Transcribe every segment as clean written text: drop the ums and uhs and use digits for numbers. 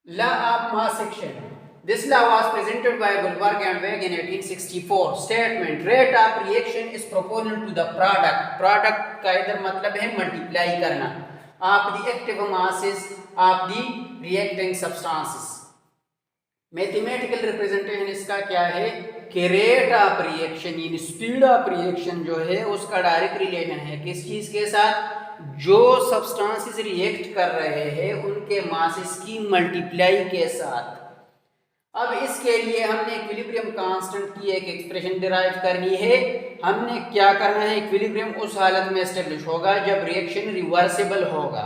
Law of mass section. This law was presented by Goldberg and Weg in 1864. Statement: rate of reaction is proportional to the product. Product का इधर मतलब है multiply करना of the active masses of the reacting substances. Mathematical representation इसका क्या है कि rate of reaction यानी स्पीड ऑफ रिएक्शन जो है उसका डायरेक्ट रिलेशन है किस चीज के साथ, जो सब्सटेंसेस रिएक्ट कर रहे हैं उनके मासेस की मल्टीप्लाई के साथ। अब इसके लिए हमने इक्विलिब्रियम कांस्टेंट की एक एक्सप्रेशन डिराइव करनी है। हमने क्या करना है, इक्विलिब्रियम उस हालत में एस्टेब्लिश होगा जब रिएक्शन रिवर्सिबल होगा,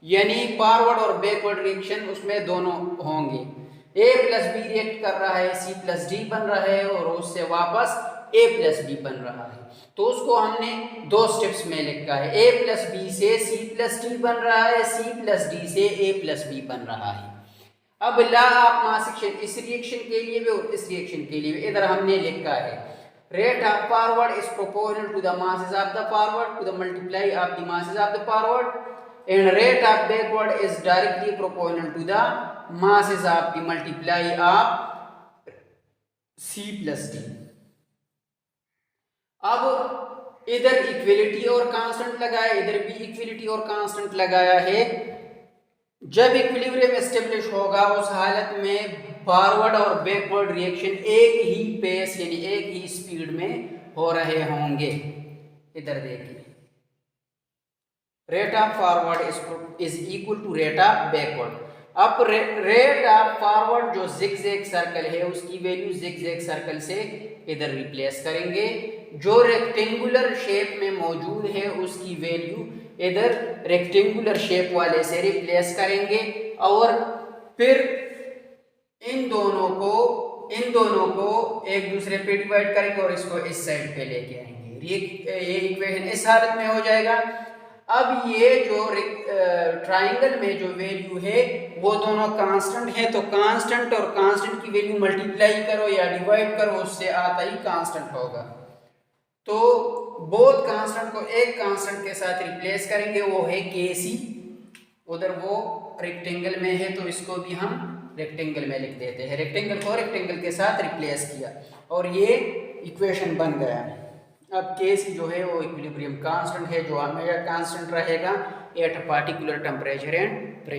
यानी फॉरवर्ड और बैकवर्ड रिएक्शन उसमें दोनों होंगे। A प्लस बी रिएक्ट कर रहा है, C प्लस डी बन रहा है और उससे वापस A प्लस बी बन रहा है। तो उसको हमने दो स्टेप्स में लिखा है। A प्लस बी से C प्लस डी बन रहा है, C प्लस डी से A प्लस बी बन रहा है। अब लॉ ऑफ मास एक्शन इस रिएक्शन के लिए भी और इस रिएक्शन के लिए भी इधर हमने लिखा है rate of forward is proportional to the masses of the forward to the multiply of the masses of the forward and rate of backward is directly proportional to the masses of the multiply of C plus D. अब इधर equality और constant लगाया, इधर भी equality और constant लगाया है। जब इक्विलिब्रियम एस्टेब्लिश होगा उस हालत में फॉरवर्ड और बैकवर्ड रिएक्शन एक ही पेस यानी एक ही स्पीड में हो रहे होंगे। इधर देखिए rate of forward is equal to rate of backward. अब रेट ऑफ फॉरवर्ड जो जिगजैग सर्कल है उसकी वैल्यू जिगजैग सर्कल से इधर रिप्लेस करेंगे, जो रेक्टेंगुलर शेप में मौजूद है उसकी वैल्यू इधर रेक्टेंगुलर शेप वाले से रिप्लेस करेंगे और फिर इन दोनों को एक दूसरे पे डिवाइड करेंगे और इसको इस साइड पे लेके आएंगे। ये इक्वेशन इस हालत में हो जाएगा। अब ये जो ट्राइंगल में जो वैल्यू है वो दोनों कांस्टेंट है, तो कांस्टेंट और कांस्टेंट की वैल्यू मल्टीप्लाई करो या डिवाइड करो उससे आता ही कांस्टेंट होगा। तो बोथ कांस्टेंट को एक कांस्टेंट के साथ रिप्लेस करेंगे, वो है KC। उधर वो रेक्टेंगल में है तो इसको भी हम रेक्टेंगल में लिख देते हैं। रेक्टेंगल को रेक्टेंगल के साथ रिप्लेस किया और ये इक्वेशन बन गया। अब KC जो है वो इक्विलिब्रियम कांस्टेंट है जो हमेशा कांस्टेंट रहेगा at a particular temperature and pressure.